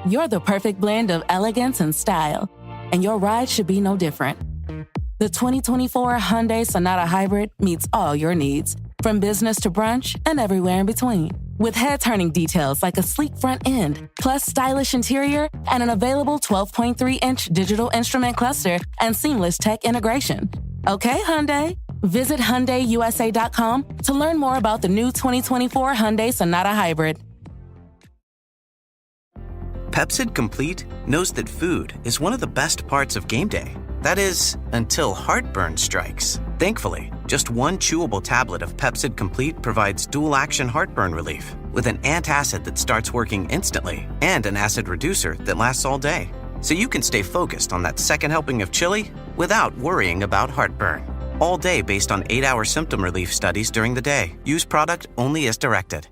You're the perfect blend of elegance and style, and your ride should be no different. The 2024 Hyundai Sonata Hybrid meets all your needs, from business to brunch and everywhere in between. With head-turning details like a sleek front end, plus stylish interior, and an available 12.3-inch digital instrument cluster and seamless tech integration. Okay, Hyundai. Visit HyundaiUSA.com to learn more about the new 2024 Hyundai Sonata Hybrid. Pepsid Complete knows that food is one of the best parts of game day. That is, until heartburn strikes. Thankfully, just one chewable tablet of Pepsid Complete provides dual-action heartburn relief with an antacid that starts working instantly and an acid reducer that lasts all day. So you can stay focused on that second helping of chili without worrying about heartburn. All day based on 8-hour symptom relief studies during the day. Use product only as directed.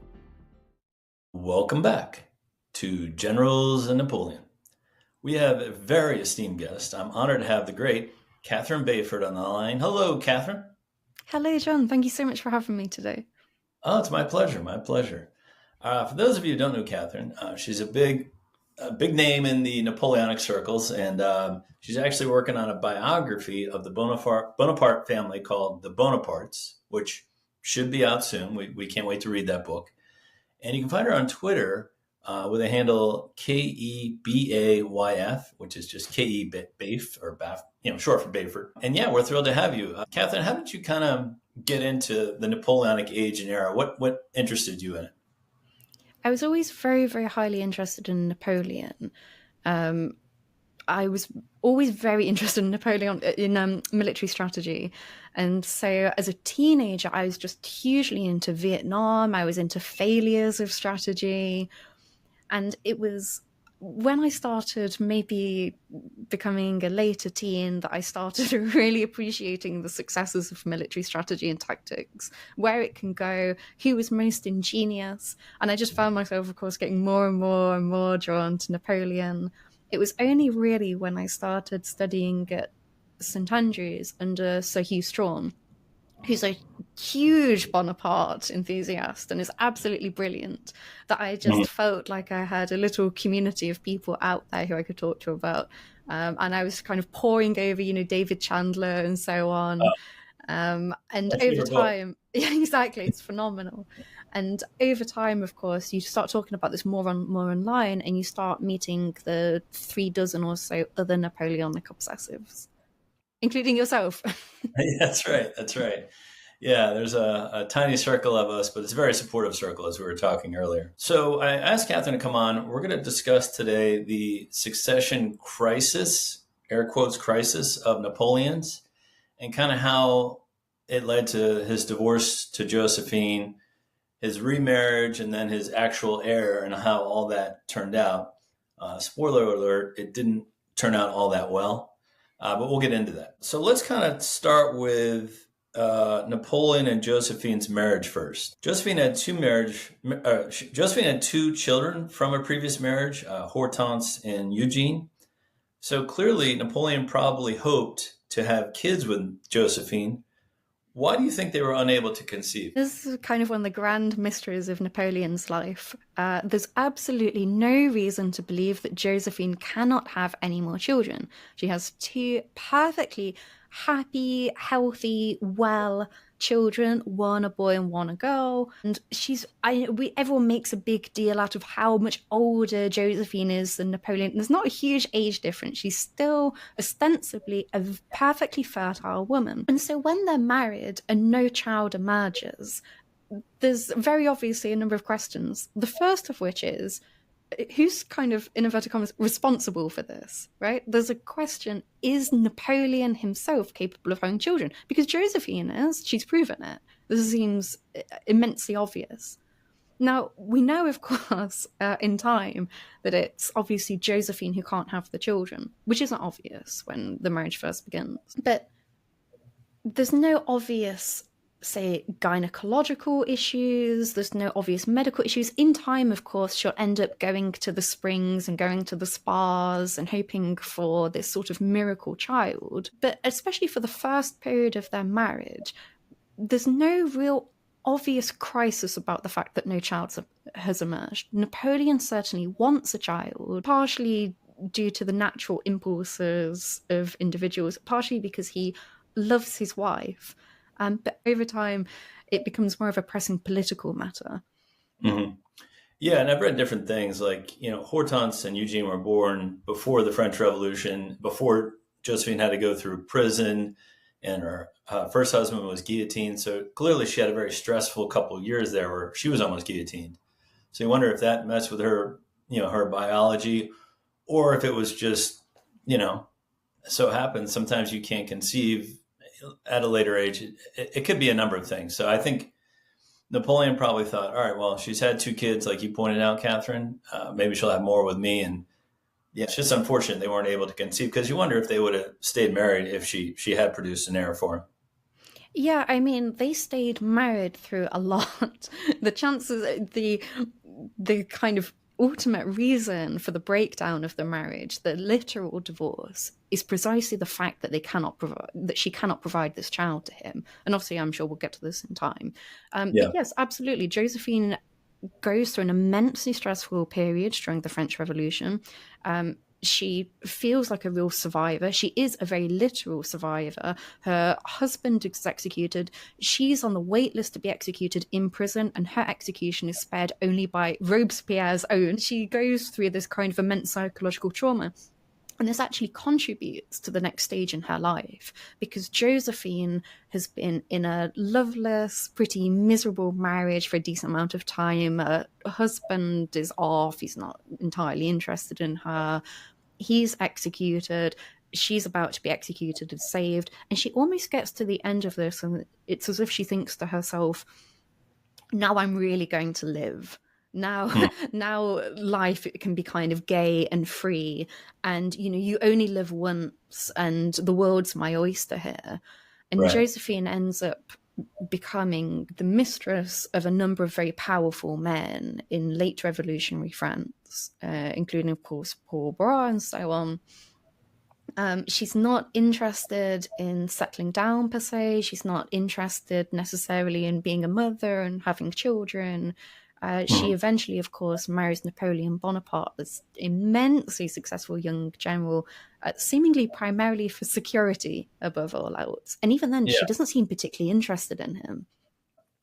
Welcome back to Generals and Napoleon. We have a very esteemed guest. I'm honored to have the great Katherine Bayford on the line. Hello, Katherine. Hello, John. Thank you so much for having me today. Oh, it's my pleasure. My pleasure. For those of you who don't know Katherine, she's a big name in the Napoleonic circles, and she's actually working on a biography of the Bonaparte family called The Bonapartes, which should be out soon. We can't wait to read that book. And you can find her on Twitter with a handle KEBAYF, which is just KE-BAF, or BAF, short for Bayford. And yeah, we're thrilled to have you. Katherine, how did you kind of get into the Napoleonic age and era? What interested you in it? I was always very, very highly interested in Napoleon. I was always very interested in Napoleon in military strategy. And so as a teenager, I was just hugely into Vietnam. I was into failures of strategy. And it was when I started maybe becoming a later teen that I started really appreciating the successes of military strategy and tactics, where it can go, who was most ingenious. And I just found myself, of course, getting more and more and more drawn to Napoleon. It was only really when I started studying at St Andrews under Sir Hugh Strawn, who's a huge Bonaparte enthusiast and is absolutely brilliant, that I just felt like I had a little community of people out there who I could talk to about. And I was kind of poring over, David Chandler and so on. And over time, yeah, exactly, it's phenomenal. And over time, of course, you start talking about this more online, and you start meeting the 36 or so other Napoleonic obsessives, including yourself. That's right. Yeah, there's a tiny circle of us, but it's a very supportive circle, as we were talking earlier. So I asked Katherine to come on. We're going to discuss today the succession crisis, air quotes crisis, of Napoleon's, and kind of how it led to his divorce to Josephine, his remarriage, and then his actual heir, and how all that turned out. Spoiler alert, it didn't turn out all that well, but we'll get into that. So let's kind of start with Napoleon and Josephine's marriage first. Josephine had two children from a previous marriage, Hortense and Eugene. So clearly Napoleon probably hoped to have kids with Josephine. Why do you think they were unable to conceive? This is kind of one of the grand mysteries of Napoleon's life. There's absolutely no reason to believe that Josephine cannot have any more children. She has two perfectly happy, healthy, well children, one a boy and one a girl. And everyone makes a big deal out of how much older Josephine is than Napoleon. There's not a huge age difference. She's still ostensibly a perfectly fertile woman. And so when they're married and no child emerges, there's very obviously a number of questions. The first of which is, who's kind of, in inverted commas, responsible for this, right? There's a question, is Napoleon himself capable of having children? Because Josephine is, she's proven it. This seems immensely obvious. Now, we know, of course, in time, that it's obviously Josephine who can't have the children, which isn't obvious when the marriage first begins. But there's no obvious, say, gynecological issues. There's no obvious medical issues. In time, of course, she'll end up going to the springs and going to the spas and hoping for this sort of miracle child. But especially for the first period of their marriage, there's no real obvious crisis about the fact that no child has emerged. Napoleon certainly wants a child, partially due to the natural impulses of individuals, partially because he loves his wife. But over time, it becomes more of a pressing political matter. Mm-hmm. Yeah, and I've read different things. Like, Hortense and Eugene were born before the French Revolution, before Josephine had to go through prison, and her first husband was guillotined. So clearly, she had a very stressful couple of years there, where she was almost guillotined. So you wonder if that messed with her, her biology, or if it was just, so happens sometimes you can't conceive at a later age. It could be a number of things. So I think Napoleon probably thought, all right, well, she's had 2 kids, like you pointed out, Catherine. Maybe she'll have more with me. And yeah, it's just unfortunate they weren't able to conceive, because you wonder if they would have stayed married if she had produced an heir for him. Yeah, I mean, they stayed married through a lot. The chances, the kind of ultimate reason for the breakdown of the marriage, the literal divorce, is precisely the fact that she cannot provide this child to him. And obviously, I'm sure we'll get to this in time. But yes, absolutely. Josephine goes through an immensely stressful period during the French Revolution. She feels like a real survivor. She is a very literal survivor. Her husband is executed. She's on the wait list to be executed in prison, and her execution is spared only by Robespierre's own. She goes through this kind of immense psychological trauma. And this actually contributes to the next stage in her life, because Josephine has been in a loveless, pretty miserable marriage for a decent amount of time. Her husband is off. He's not entirely interested in her. He's executed. She's about to be executed and saved. And she almost gets to the end of this, and it's as if she thinks to herself, now I'm really going to live. Now life can be kind of gay and free, and you only live once, and the world's my oyster here. And right. Josephine ends up becoming the mistress of a number of very powerful men in late revolutionary France, including, of course, Paul Bras and so on. She's not interested in settling down per se. She's not interested necessarily in being a mother and having children. She eventually, of course, marries Napoleon Bonaparte, this immensely successful young general, seemingly primarily for security above all else. And even then, she doesn't seem particularly interested in him.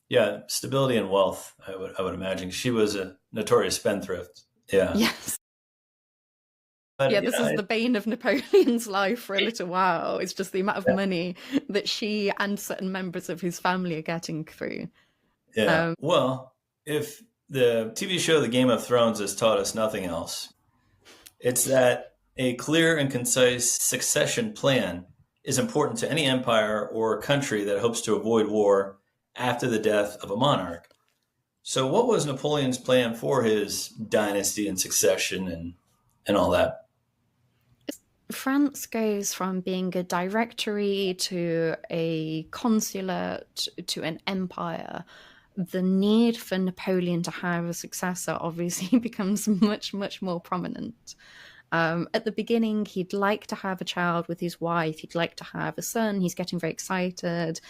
Yeah, stability and wealth, I would imagine. She was a notorious spendthrift. Yeah. Yes. But, this is the bane of Napoleon's life for a little while. It's just the amount of money that she and certain members of his family are getting through. Yeah. Well, if the TV show The Game of Thrones has taught us nothing else, it's that a clear and concise succession plan is important to any empire or country that hopes to avoid war after the death of a monarch. So what was Napoleon's plan for his dynasty and succession and all that? France goes from being a directory to a consulate to an empire. The need for Napoleon to have a successor obviously becomes much, much more prominent. At the beginning, he'd like to have a child with his wife. He'd like to have a son. He's getting very excited.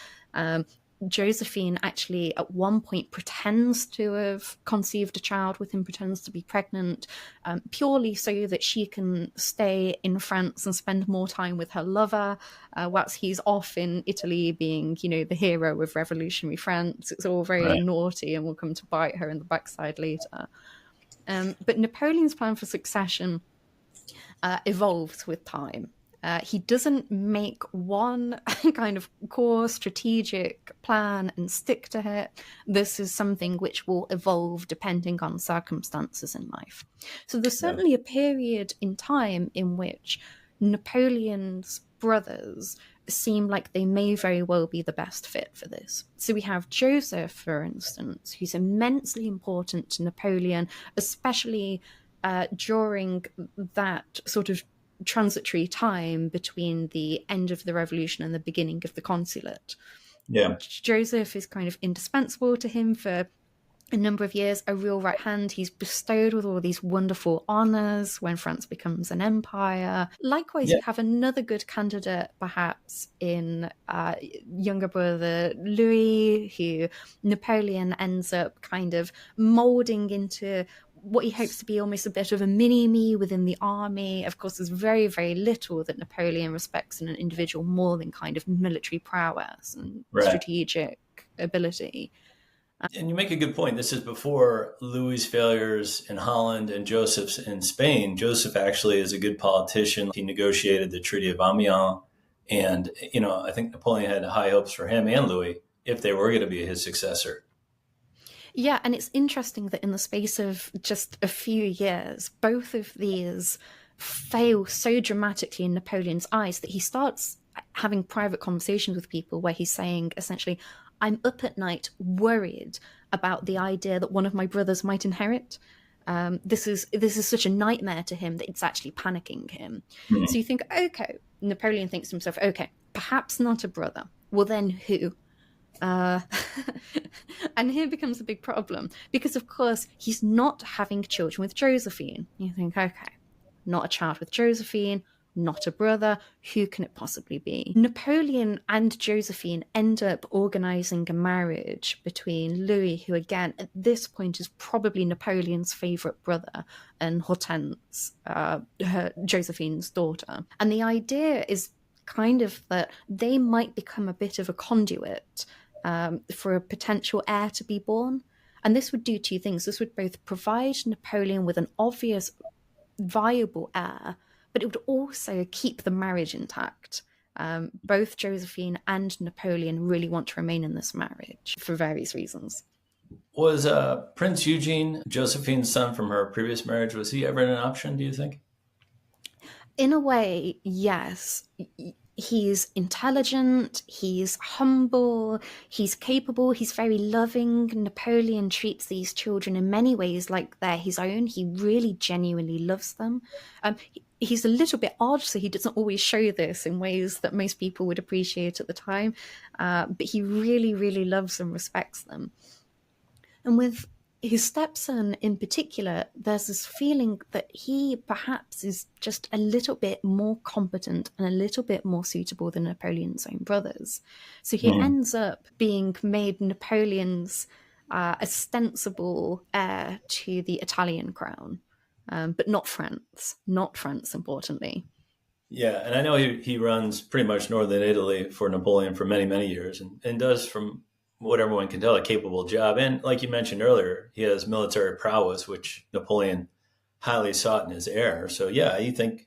Josephine actually at one point pretends to have conceived a child with him, pretends to be pregnant, purely so that she can stay in France and spend more time with her lover, whilst he's off in Italy being, the hero of revolutionary France. It's all very naughty and will come to bite her in the backside later. But Napoleon's plan for succession evolves with time. He doesn't make one kind of core strategic plan and stick to it. This is something which will evolve depending on circumstances in life. So there's certainly a period in time in which Napoleon's brothers seem like they may very well be the best fit for this. So we have Joseph, for instance, who's immensely important to Napoleon, especially during that sort of transitory time between the end of the revolution and the beginning of the consulate. Joseph is kind of indispensable to him for a number of years, a real right hand. He's bestowed with all these wonderful honors when France becomes an empire. Likewise, you have another good candidate, perhaps, in younger brother Louis, who Napoleon ends up kind of molding into what he hopes to be almost a bit of a mini-me within the army. Of course, there's very, very little that Napoleon respects in an individual more than kind of military prowess and strategic ability. And you make a good point. This is before Louis' failures in Holland and Joseph's in Spain. Joseph actually is a good politician. He negotiated the Treaty of Amiens. And, I think Napoleon had high hopes for him and Louis if they were going to be his successor. Yeah, and it's interesting that in the space of just a few years, both of these fail so dramatically in Napoleon's eyes that he starts having private conversations with people where he's saying, essentially, I'm up at night worried about the idea that one of my brothers might inherit. This is such a nightmare to him that it's actually panicking him. Mm-hmm. So you think, okay, Napoleon thinks to himself, okay, perhaps not a brother. Well, then who? And here becomes a big problem because, of course, he's not having children with Josephine. You think, okay, not a child with Josephine, not a brother. Who can it possibly be? Napoleon and Josephine end up organizing a marriage between Louis, who again at this point is probably Napoleon's favorite brother, and Hortense, Josephine's daughter. And the idea is kind of that they might become a bit of a conduit for a potential heir to be born. And this would do two things. This would both provide Napoleon with an obvious, viable heir, but it would also keep the marriage intact. Both Josephine and Napoleon really want to remain in this marriage for various reasons. Was Prince Eugene, Josephine's son from her previous marriage, was he ever an option, do you think? In a way, yes. He's intelligent, he's humble, he's capable, he's very loving. Napoleon treats these children in many ways like they're his own. He really genuinely loves them. He's a little bit odd, so he doesn't always show this in ways that most people would appreciate at the time. But he really, really loves and respects them. And with his stepson in particular, there's this feeling that he perhaps is just a little bit more competent and a little bit more suitable than Napoleon's own brothers. So he ends up being made Napoleon's ostensible heir to the Italian crown, but not France, importantly. Yeah, and I know he runs pretty much northern Italy for Napoleon for many, many years and does, from what everyone can tell, a capable job. And like you mentioned earlier, he has military prowess, which Napoleon highly sought in his heir. So yeah, you think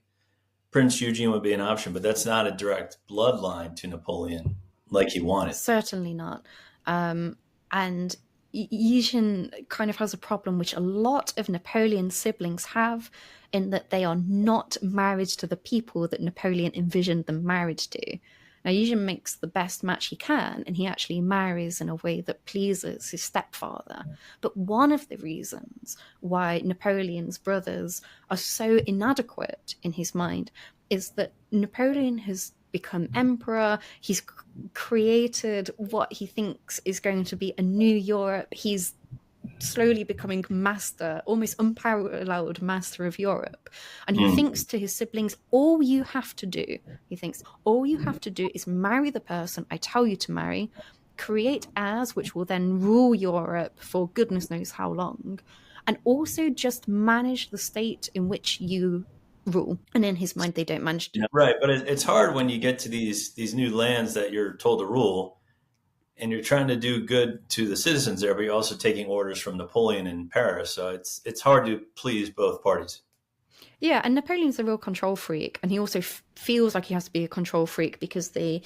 Prince Eugene would be an option, but that's not a direct bloodline to Napoleon like he wanted. Certainly not. And Eugene kind of has a problem which a lot of Napoleon's siblings have, in that they are not married to the people that Napoleon envisioned them married to. Now, Eugene makes the best match he can, and he actually marries in a way that pleases his stepfather. But one of the reasons why Napoleon's brothers are so inadequate in his mind is that Napoleon has become emperor. He's created what he thinks is going to be a new Europe. He's slowly becoming master, almost unparalleled master of Europe. And he thinks to his siblings, all you have to do is marry the person I tell you to marry, create heirs which will then rule Europe for goodness knows how long, and also just manage the state in which you rule. And in his mind, they don't manage to. Yeah, right, but it's hard when you get to these new lands that you're told to rule, and you're trying to do good to the citizens there, but you're also taking orders from Napoleon in Paris. So it's hard to please both parties. Yeah, and Napoleon's a real control freak, and he also feels like he has to be a control freak because the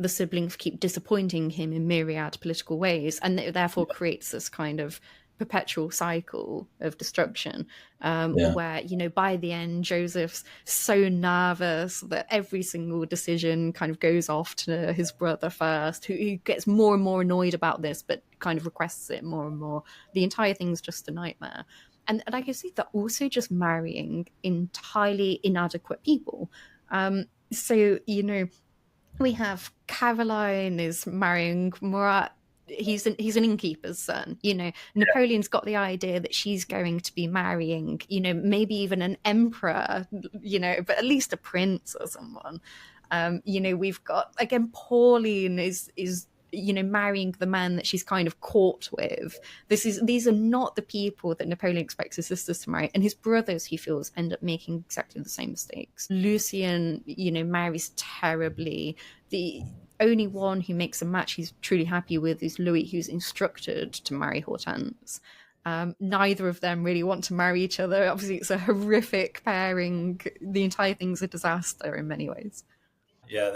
siblings keep disappointing him in myriad political ways, and it therefore creates this kind of perpetual cycle of destruction, where, by the end, Joseph's so nervous that every single decision kind of goes off to his brother first, who gets more and more annoyed about this, but kind of requests it more and more. The entire thing's just a nightmare. And I can see that also just marrying entirely inadequate people. So, we have Caroline is marrying Murat, he's an innkeeper's son. Napoleon's got the idea that she's going to be marrying, maybe even an emperor, but at least a prince or someone. We've got, again, Pauline is marrying the man that she's kind of caught with. These are not the people that Napoleon expects his sisters to marry, and his brothers, he feels, end up making exactly the same mistakes. Lucien, marries terribly. The only one who makes a match he's truly happy with is Louis, who's instructed to marry Hortense. Neither of them really want to marry each other. Obviously, it's a horrific pairing. The entire thing's a disaster in many ways. Yeah,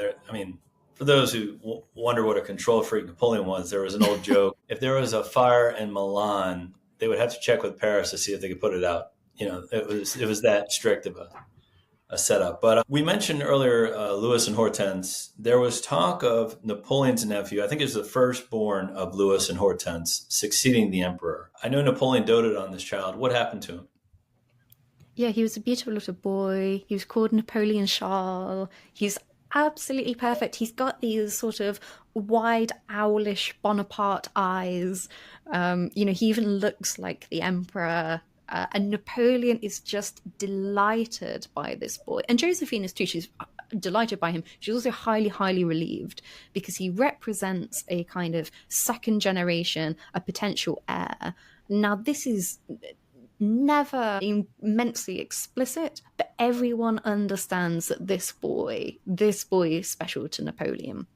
for those who wonder what a control freak Napoleon was, there was an old joke. If there was a fire in Milan, they would have to check with Paris to see if they could put it out. It was that strict of a setup. But we mentioned earlier Louis and Hortense. There was talk of Napoleon's nephew, I think it was the firstborn of Louis and Hortense, succeeding the emperor. I know Napoleon doted on this child. What happened to him? Yeah, he was a beautiful little boy. He was called Napoleon Charles. He's absolutely perfect. He's got these sort of wide, owlish Bonaparte eyes. He even looks like the emperor. And Napoleon is just delighted by this boy. And Josephine is too. She's delighted by him. She's also highly, highly relieved because he represents a kind of second generation, a potential heir. Now, this is never immensely explicit, but everyone understands that this boy is special to Napoleon,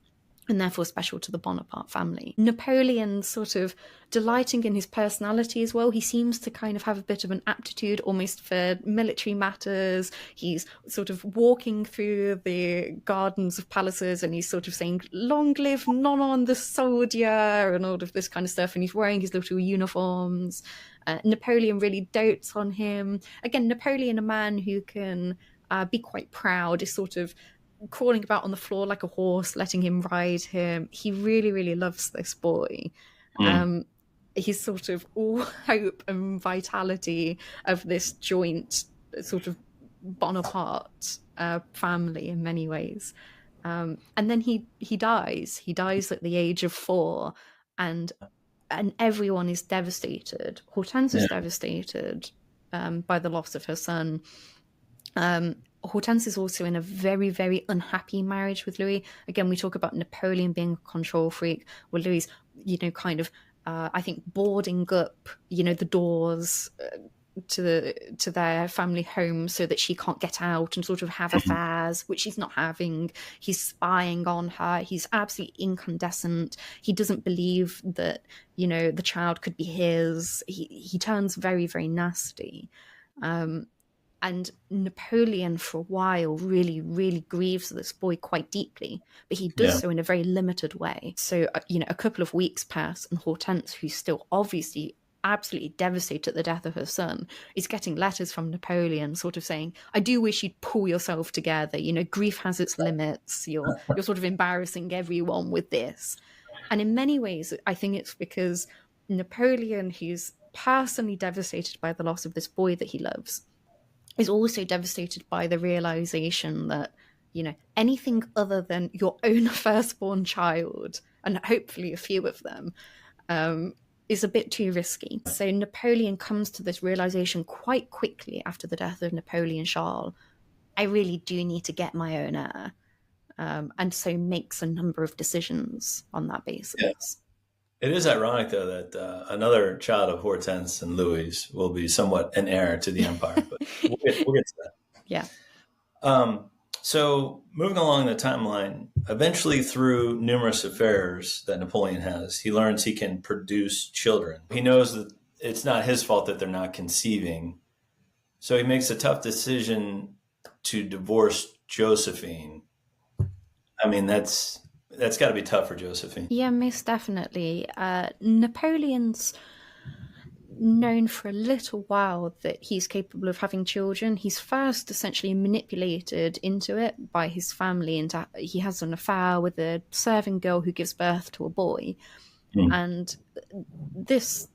and therefore special to the Bonaparte family. Napoleon's sort of delighting in his personality as well. He seems to kind of have a bit of an aptitude almost for military matters. He's sort of walking through the gardens of palaces and he's sort of saying, "Long live Nonon the soldier," and all of this kind of stuff. And he's wearing his little uniforms. Napoleon really dotes on him. Again, Napoleon, a man who can be quite proud, is sort of crawling about on the floor like a horse, letting him ride him. He really, really loves this boy. He's sort of all hope and vitality of this joint sort of Bonaparte family in many ways. And then he dies. He dies at the age of 4, and everyone is devastated. Hortense is devastated by the loss of her son. Hortense is also in a very, very unhappy marriage with Louis. Again, we talk about Napoleon being a control freak, where Louis, kind of, I think, boarding up, the doors to their family home so that she can't get out and sort of have affairs, which she's not having. He's spying on her. He's absolutely incandescent. He doesn't believe that, the child could be his. He turns very, very nasty. And Napoleon, for a while, really, really grieves this boy quite deeply, but he does so in a very limited way. So, a couple of weeks pass, and Hortense, who's still obviously absolutely devastated at the death of her son, is getting letters from Napoleon sort of saying, "I do wish you'd pull yourself together. Grief has its limits. You're sort of embarrassing everyone with this." And in many ways, I think it's because Napoleon, who's personally devastated by the loss of this boy that he loves, is also devastated by the realization that, anything other than your own firstborn child, and hopefully a few of them, is a bit too risky. So Napoleon comes to this realization quite quickly after the death of Napoleon Charles. I really do need to get my own heir. And so makes a number of decisions on that basis. Yeah. It is ironic, though, that another child of Hortense and Louis will be somewhat an heir to the empire. But we'll get to that. Yeah. So moving along the timeline, eventually through numerous affairs that Napoleon has, he learns he can produce children. He knows that it's not his fault that they're not conceiving. So he makes a tough decision to divorce Josephine. I mean, that's got to be tough for Josephine. Yeah, most definitely. Napoleon's known for a little while that he's capable of having children. He's first essentially manipulated into it by his family, and he has an affair with a serving girl who gives birth to a boy. And this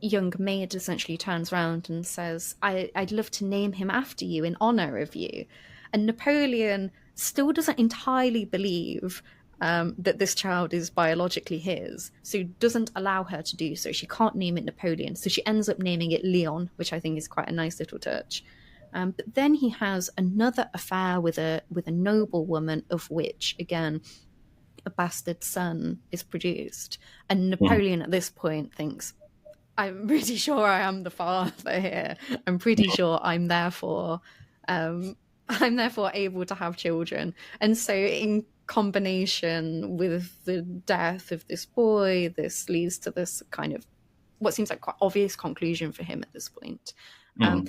young maid essentially turns around and says, I'd love to name him after you in honor of you. And Napoleon still doesn't entirely believe that this child is biologically his, so doesn't allow her to do so. She can't name it Napoleon, so she ends up naming it Leon, which I think is quite a nice little touch. But then he has another affair with a noble woman, of which, again, a bastard son is produced. And Napoleon at this point thinks, I'm pretty sure I am the father here. I'm pretty sure I'm therefore able to have children. And so in combination with the death of this boy, this leads to this kind of what seems like quite obvious conclusion for him at this point.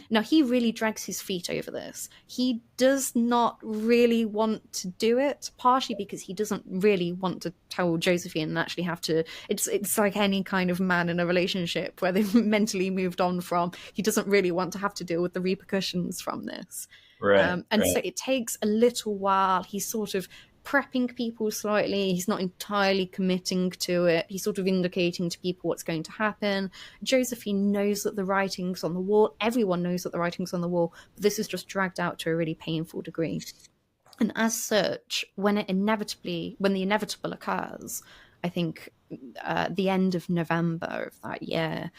Now, he really drags his feet over this. He does not really want to do it, partially because he doesn't really want to tell Josephine and actually have to... It's like any kind of man in a relationship where they've mentally moved on from. He doesn't really want to have to deal with the repercussions from this. Right. So it takes a little while. He's sort of prepping people slightly. He's not entirely committing to it. He's sort of indicating to people what's going to happen. Josephine knows that the writing's on the wall. Everyone knows that the writing's on the wall, but this is just dragged out to a really painful degree. And as such, when the inevitable occurs, I think the end of November of that year,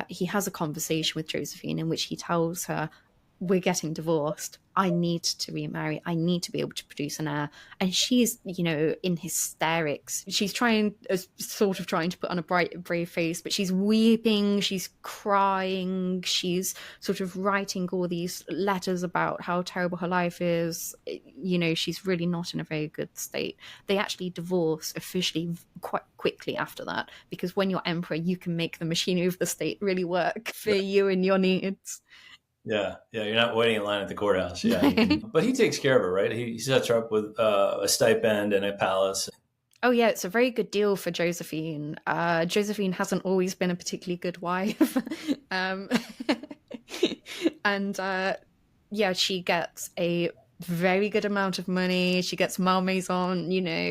he has a conversation with Josephine in which he tells her, we're getting divorced. I need to remarry. I need to be able to produce an heir. And she's, in hysterics. She's trying to put on a brave face, but she's weeping, she's crying, she's sort of writing all these letters about how terrible her life is. She's really not in a very good state. They actually divorce officially quite quickly after that, because when you're emperor, you can make the machinery of the state really work for you and your needs. Yeah, you're not waiting in line at the courthouse. Yeah, but he takes care of her, right? He sets her up with a stipend and a palace. Oh yeah, it's a very good deal for Josephine. Josephine hasn't always been a particularly good wife, and she gets a very good amount of money. She gets malmaison,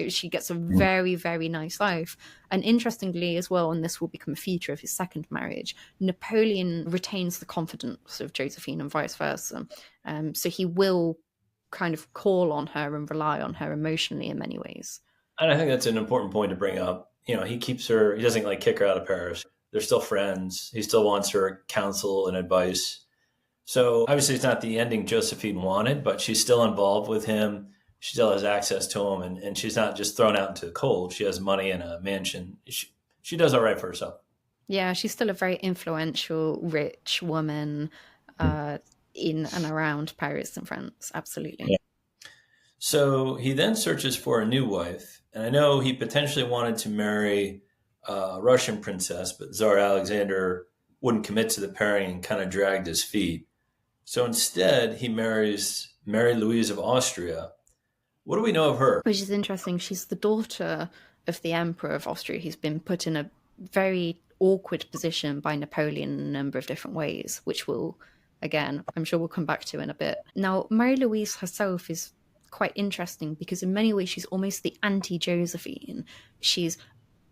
she gets a very, very nice life. And interestingly as well, and this will become a feature of his second marriage, Napoleon retains the confidence of Josephine and vice versa. So he will kind of call on her and rely on her emotionally in many ways. And I think that's an important point to bring up. He keeps her, he doesn't kick her out of Paris. They're still friends. He still wants her counsel and advice. So obviously it's not the ending Josephine wanted, but she's still involved with him. She still has access to him, and she's not just thrown out into the cold. She has money and a mansion. She does all right for herself. Yeah, she's still a very influential, rich woman in and around Paris and France. Absolutely. Yeah. So he then searches for a new wife. And I know he potentially wanted to marry a Russian princess, but Tsar Alexander wouldn't commit to the pairing and kind of dragged his feet. So instead, he marries Mary Louise of Austria. What do we know of her? Which is interesting. She's the daughter of the Emperor of Austria, who's been put in a very awkward position by Napoleon in a number of different ways, which will, again, I'm sure we'll come back to in a bit. Now, Mary Louise herself is quite interesting because in many ways she's almost the anti-Josephine. She's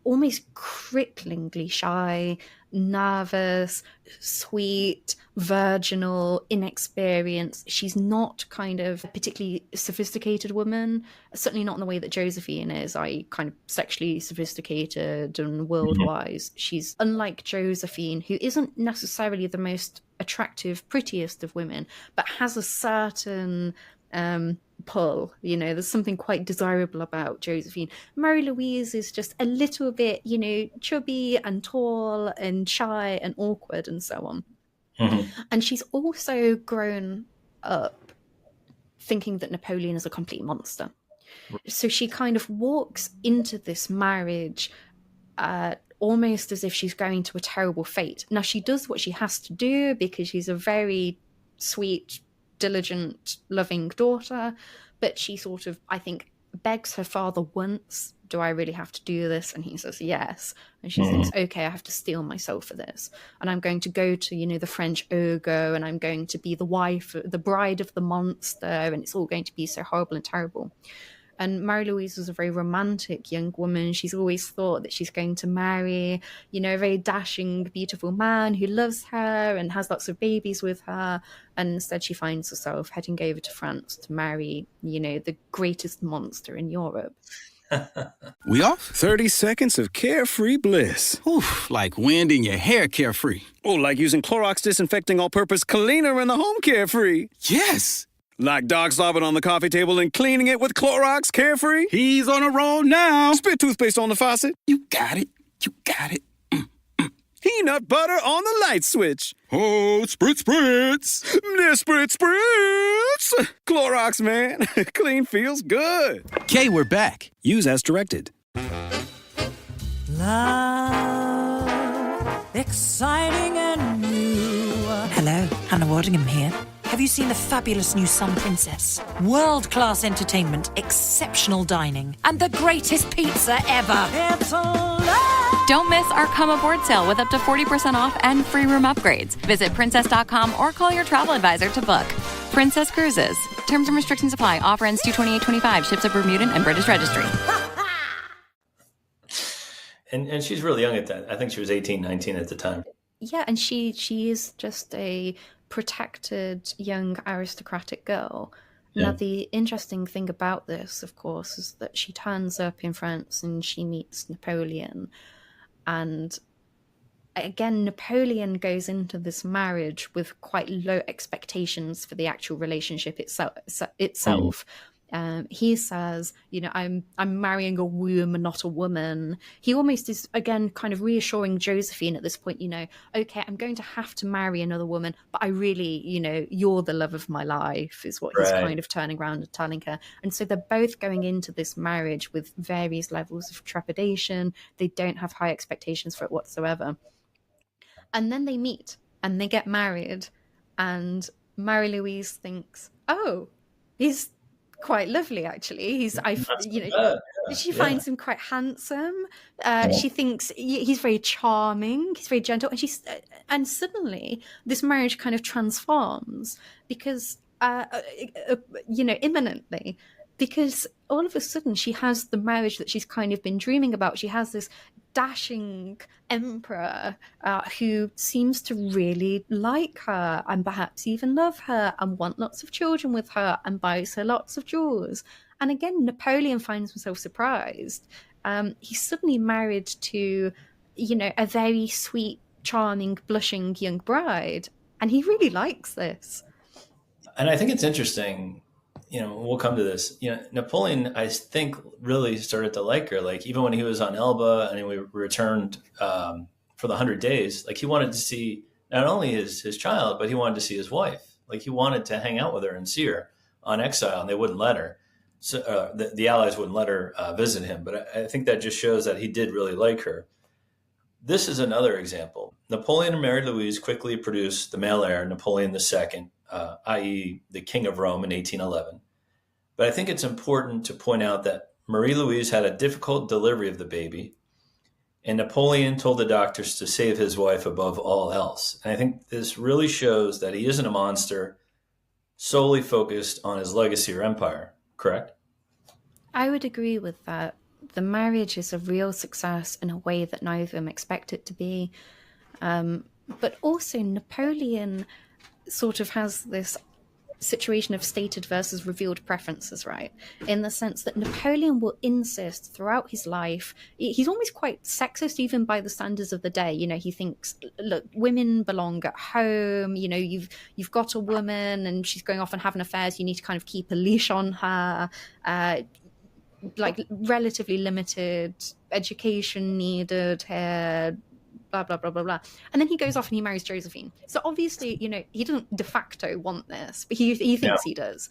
almost cripplingly shy, nervous, sweet, virginal, inexperienced. She's not kind of a particularly sophisticated woman, certainly not in the way that Josephine is, i.e. kind of sexually sophisticated and world-wise. She's unlike Josephine, who isn't necessarily the most attractive, prettiest of women, but has a certain pull. There's something quite desirable about Josephine. Mary Louise is just a little bit, chubby and tall and shy and awkward and so on. And she's also grown up thinking that Napoleon is a complete monster. So she kind of walks into this marriage almost as if she's going to a terrible fate. Now, she does what she has to do because she's a very sweet, diligent, loving daughter, but she sort of, I think, begs her father once, do I really have to do this? And he says yes. And she thinks, okay, I have to steel myself for this. And I'm going to go to, the French Ergo, and I'm going to be the wife, the bride of the monster, and it's all going to be so horrible and terrible. And Mary Louise was a very romantic young woman. She's always thought that she's going to marry, a very dashing, beautiful man who loves her and has lots of babies with her. And instead she finds herself heading over to France to marry, the greatest monster in Europe. We off? 30 seconds of carefree bliss. Oof, like wind in your hair carefree. Oh, like using Clorox Disinfecting All-Purpose Cleaner in the home carefree. Yes! Like dog slobbing on the coffee table and cleaning it with Clorox Carefree. He's on a roll now. Spit toothpaste on the faucet. You got it. You got it. Peanut butter on the light switch. Oh, spritz, spritz. Spritz, spritz. Clorox, man. Clean feels good. Okay, we're back. Use as directed. Love, exciting and new. Hello, Hannah Waddingham here. Have you seen the fabulous new Sun Princess? World-class entertainment, exceptional dining, and the greatest pizza ever. It's Don't miss our Come Aboard sale with up to 40% off and free room upgrades. Visit princess.com or call your travel advisor to book. Princess Cruises. Terms and restrictions apply. Offer ends 2/28/25. Ships of Bermudan and British Registry. And she's really young at that. I think she was 18, 19 at the time. Yeah, and she is just a protected young aristocratic girl. Yeah. Now, the interesting thing about this, of course, is that she turns up in France and she meets Napoleon. And again, Napoleon goes into this marriage with quite low expectations for the actual relationship itself. He says, I'm marrying a womb, not a woman. He almost is, again, kind of reassuring Josephine at this point, okay, I'm going to have to marry another woman, but I really, you're the love of my life, is what he's kind of turning around and telling her. And so they're both going into this marriage with various levels of trepidation. They don't have high expectations for it whatsoever. And then they meet and they get married, and Marie-Louise thinks, oh, he's quite lovely, actually. She finds him quite handsome. She thinks he's very charming, he's very gentle, and suddenly this marriage kind of transforms because imminently, because all of a sudden she has the marriage that she's kind of been dreaming about. She has this dashing emperor who seems to really like her and perhaps even love her and want lots of children with her and buys her lots of jewels. And again, Napoleon finds himself surprised. He's suddenly married to, a very sweet, charming, blushing young bride. And he really likes this. And I think it's interesting, we'll come to this. Napoleon, I think, really started to like her. Like, even when he was on Elba and we returned for the 100 days, like, he wanted to see not only his child, but he wanted to see his wife. Like, he wanted to hang out with her and see her on exile, and they wouldn't let her. So the Allies wouldn't let her visit him. But I think that just shows that he did really like her. This is another example. Napoleon and Marie-Louise quickly produced the male heir, Napoleon II, i.e. the King of Rome in 1811. But I think it's important to point out that Marie-Louise had a difficult delivery of the baby, and Napoleon told the doctors to save his wife above all else. And I think this really shows that he isn't a monster solely focused on his legacy or empire, correct? I would agree with that. The marriage is a real success in a way that neither of them expect it to be. But also Napoleon sort of has this situation of stated versus revealed preferences, right? In the sense that Napoleon will insist throughout his life, he's almost quite sexist even by the standards of the day. He thinks, look, women belong at home, you've got a woman and she's going off and having affairs, you need to kind of keep a leash on her, like relatively limited education needed here, blah, blah, blah, blah, blah. And then he goes off and he marries Josephine. So obviously, he doesn't de facto want this, but he thinks he does.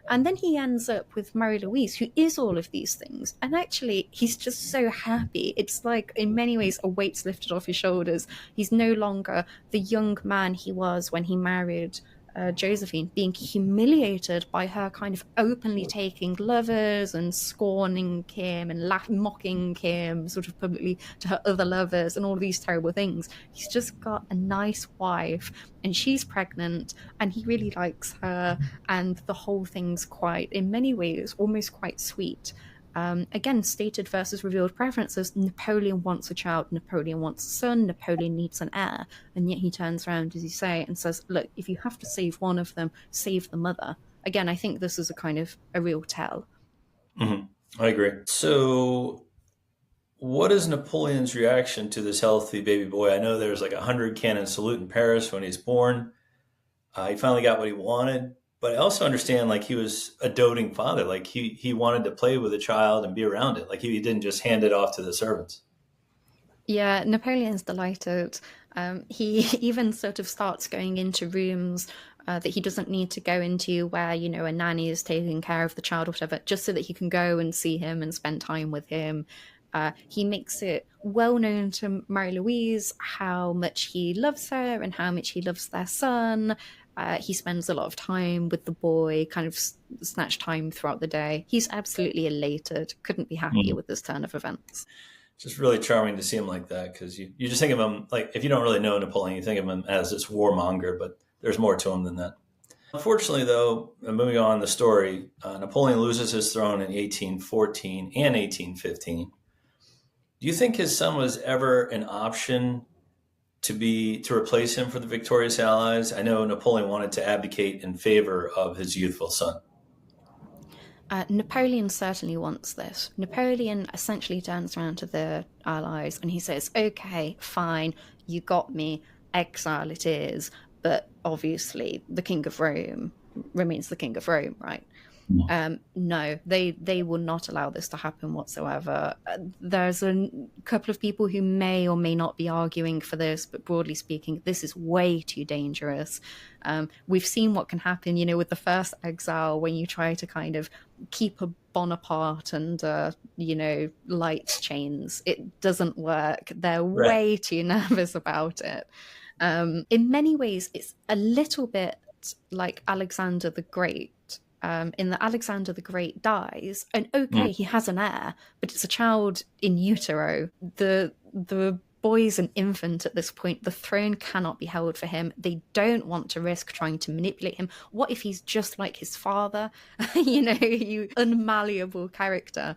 And then he ends up with Marie-Louise, who is all of these things. And actually, he's just so happy. It's like, in many ways, a weight's lifted off his shoulders. He's no longer the young man he was when he married Josephine, being humiliated by her kind of openly taking lovers and scorning him and mocking him sort of publicly to her other lovers and all of these terrible things. He's just got a nice wife and she's pregnant and he really likes her, and the whole thing's quite, in many ways, almost quite sweet. Again, stated versus revealed preferences. Napoleon wants a child, Napoleon wants a son, Napoleon needs an heir, and yet he turns around, as you say, and says, look, if you have to save one of them, save the mother. Again, I think this is a kind of a real tell. Mm-hmm. I agree. So what is Napoleon's reaction to this healthy baby boy? I know there's like 100 cannon salute in Paris when he's born. He finally got what he wanted, but I also understand like he was a doting father. Like he wanted to play with the child and be around it. Like he didn't just hand it off to the servants. Yeah, Napoleon's delighted. He even sort of starts going into rooms that he doesn't need to go into where, you know, a nanny is taking care of the child or whatever, just so that he can go and see him and spend time with him. He makes it well known to Marie-Louise how much he loves her and how much he loves their son. He spends a lot of time with the boy, kind of snatch time throughout the day. He's absolutely elated, couldn't be happier with this turn of events. Just really charming to see him like that, because you just think of him like, if you don't really know Napoleon, you think of him as this warmonger, but there's more to him than that. Unfortunately, though, moving on the story, Napoleon loses his throne in 1814 and 1815. Do you think his son was ever an option to replace him for the victorious Allies? I know Napoleon wanted to abdicate in favor of his youthful son. Napoleon certainly wants this. Napoleon essentially turns around to the Allies and he says, okay, fine, you got me, exile it is, but obviously the King of Rome remains the King of Rome, right? No, they will not allow this to happen whatsoever. There's a couple of people who may or may not be arguing for this, but broadly speaking, this is way too dangerous. We've seen what can happen, you know, with the first exile when you try to kind of keep a Bonaparte and, you know, light chains. It doesn't work. They're way too nervous about it. In many ways, it's a little bit like Alexander the Great. In that Alexander the Great dies, and he has an heir, but it's a child in utero. The boy's an infant at this point. The throne cannot be held for him. They don't want to risk trying to manipulate him. What if he's just like his father? You know, you unmalleable character.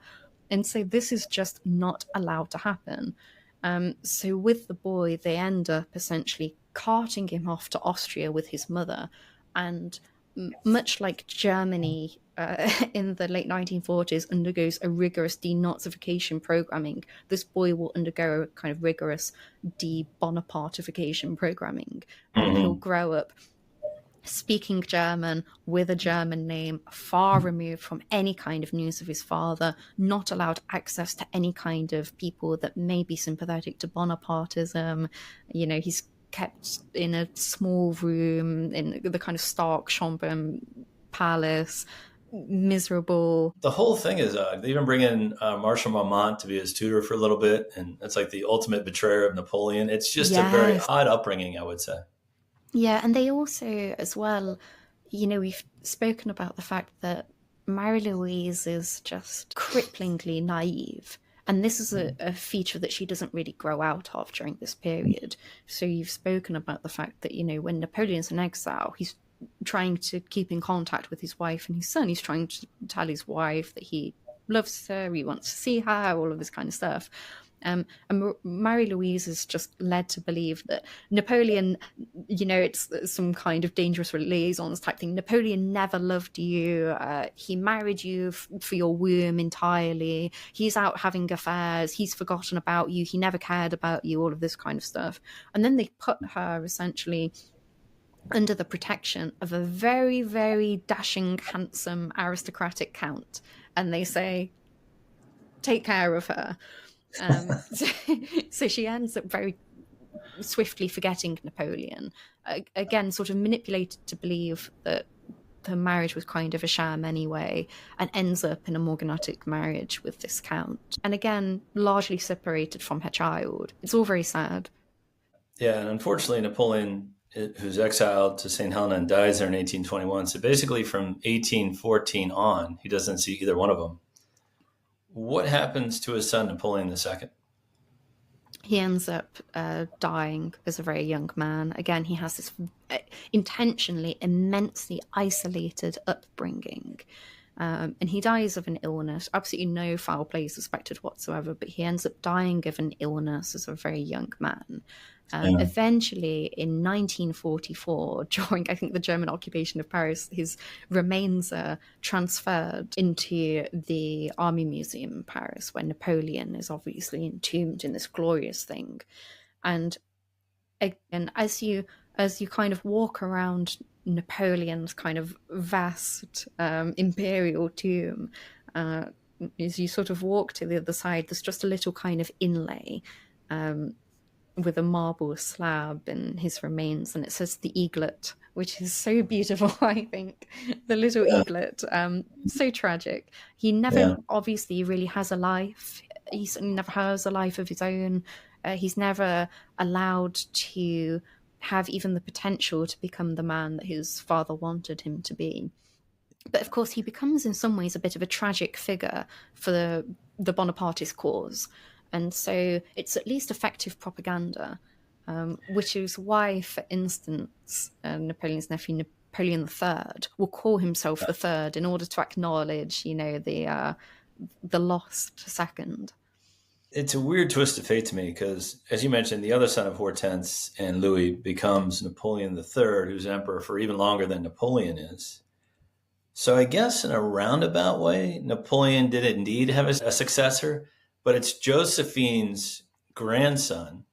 And so this is just not allowed to happen. So with the boy, they end up essentially carting him off to Austria with his mother, and much like Germany in the late 1940s undergoes a rigorous denazification programming, this boy will undergo a kind of rigorous de-Bonapartification programming. And he'll grow up speaking German with a German name, far removed from any kind of news of his father, not allowed access to any kind of people that may be sympathetic to Bonapartism. You know, he's kept in a small room in the kind of stark Schönbrunn palace, miserable. The whole thing is they even bring in Marshal Marmont to be his tutor for a little bit, and it's like the ultimate betrayer of Napoleon. It's just a very odd upbringing, I would say. Yeah, and they also, as well, you know, we've spoken about the fact that Marie-Louise is just cripplingly naive. And this is a feature that she doesn't really grow out of during this period. So you've spoken about the fact that, you know, when Napoleon's in exile, he's trying to keep in contact with his wife and his son. He's trying to tell his wife that he loves her, he wants to see her, all of this kind of stuff. And Marie-Louise is just led to believe that Napoleon, you know, it's some kind of dangerous liaisons type thing. Napoleon never loved you. He married you for your womb entirely. He's out having affairs. He's forgotten about you. He never cared about you, all of this kind of stuff. And then they put her essentially under the protection of a very, very dashing, handsome, aristocratic count. And they say, take care of her. So she ends up very swiftly forgetting Napoleon, again sort of manipulated to believe that the marriage was kind of a sham anyway, and ends up in a morganatic marriage with this count, and again largely separated from her child. It's all very sad. Yeah, and unfortunately Napoleon, who's exiled to St. Helena and dies there in 1821, so basically from 1814 on he doesn't see either one of them. What happens to his son, Napoleon II? He ends up dying as a very young man. Again, he has this intentionally immensely isolated upbringing. And he dies of an illness, absolutely no foul play suspected whatsoever, but he ends up dying of an illness as a very young man. Eventually, in 1944, during, I think, the German occupation of Paris, his remains are transferred into the Army Museum in Paris, where Napoleon is obviously entombed in this glorious thing. And again, as you kind of walk around Napoleon's kind of vast imperial tomb, as you sort of walk to the other side, there's just a little kind of inlay with a marble slab in his remains, and it says the eaglet, which is so beautiful. I think the little eaglet, so tragic. He never obviously really has a life. He certainly never has a life of his own. He's never allowed to have even the potential to become the man that his father wanted him to be. But of course, he becomes in some ways a bit of a tragic figure for the Bonapartist cause. And so it's at least effective propaganda, which is why, for instance, Napoleon's nephew, Napoleon III, will call himself the Third in order to acknowledge, the lost second. It's a weird twist of fate to me because, as you mentioned, the other son of Hortense and Louis becomes Napoleon III, who's emperor for even longer than Napoleon is. So I guess in a roundabout way, Napoleon did indeed have a successor, but it's Josephine's grandson,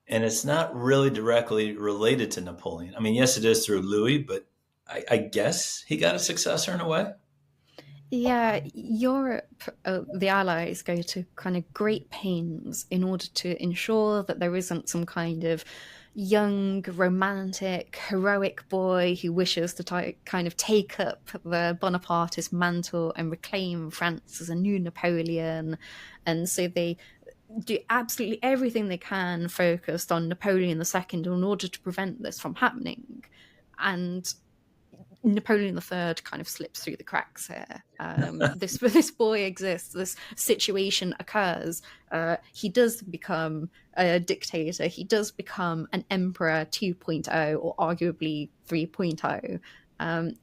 and it's not really directly related to Napoleon. I mean, yes, it is through Louis, but I guess he got a successor in a way. Yeah, Europe, the Allies go to kind of great pains in order to ensure that there isn't some kind of young, romantic, heroic boy who wishes to kind of take up the Bonapartist mantle and reclaim France as a new Napoleon. And so they do absolutely everything they can focused on Napoleon II in order to prevent this from happening. And Napoleon III kind of slips through the cracks here. This boy exists. This situation occurs. He does become a dictator. He does become an emperor 2.0 or arguably 3.0.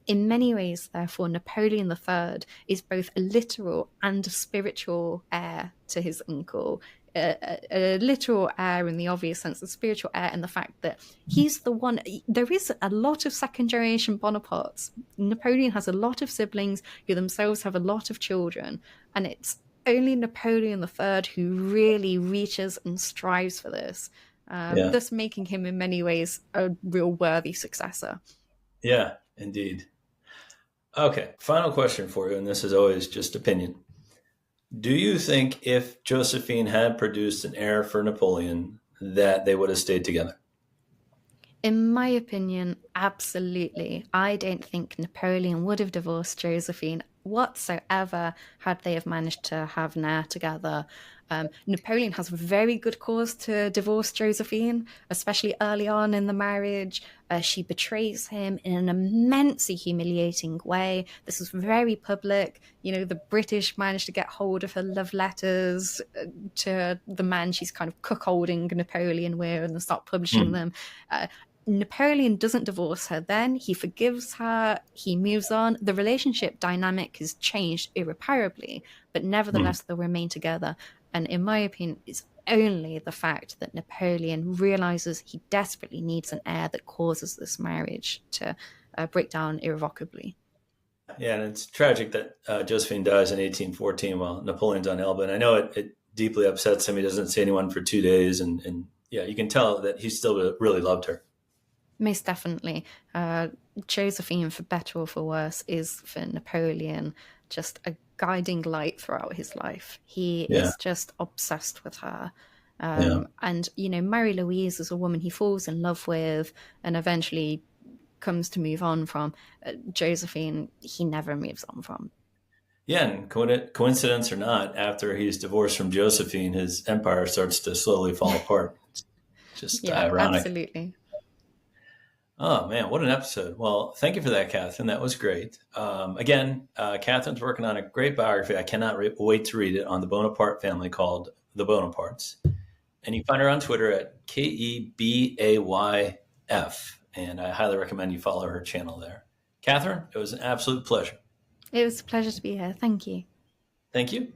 In many ways, therefore, Napoleon III is both a literal and a spiritual heir to his uncle. A literal heir in the obvious sense, a spiritual heir in the fact that he's the one. There is a lot of second generation Bonapartes. Napoleon has a lot of siblings who themselves have a lot of children, and it's only Napoleon III who really reaches and strives for this, thus making him in many ways a real worthy successor. Yeah, indeed. Okay, final question for you, and this is always just opinion. Do you think if Josephine had produced an heir for Napoleon, that they would have stayed together? In my opinion, absolutely. I don't think Napoleon would have divorced Josephine whatsoever had they have managed to have an heir together. Napoleon has very good cause to divorce Josephine, especially early on in the marriage. She betrays him in an immensely humiliating way. This is very public. The British managed to get hold of her love letters to the man she's kind of cuckolding Napoleon with and start publishing them. Napoleon doesn't divorce her then. He forgives her. He moves on. The relationship dynamic has changed irreparably, but nevertheless, they'll remain together. And in my opinion, it's only the fact that Napoleon realizes he desperately needs an heir that causes this marriage to break down irrevocably. Yeah, and it's tragic that Josephine dies in 1814 while Napoleon's on Elba. And I know it deeply upsets him. He doesn't see anyone for 2 days. And yeah, you can tell that he still really loved her. Most definitely. Josephine, for better or for worse, is for Napoleon just a guiding light throughout his life. He is just obsessed with her. And, Marie-Louise is a woman he falls in love with and eventually comes to move on from. Josephine, he never moves on from. Yeah, and coincidence or not, after he's divorced from Josephine, his empire starts to slowly fall apart. It's just ironic. Absolutely. Oh, man, what an episode. Well, thank you for that, Catherine. That was great. Again, Catherine's working on a great biography. I cannot wait to read it on the Bonaparte family called The Bonapartes. And you can find her on Twitter at KEBAYF. And I highly recommend you follow her channel there. Catherine, it was an absolute pleasure. It was a pleasure to be here. Thank you. Thank you.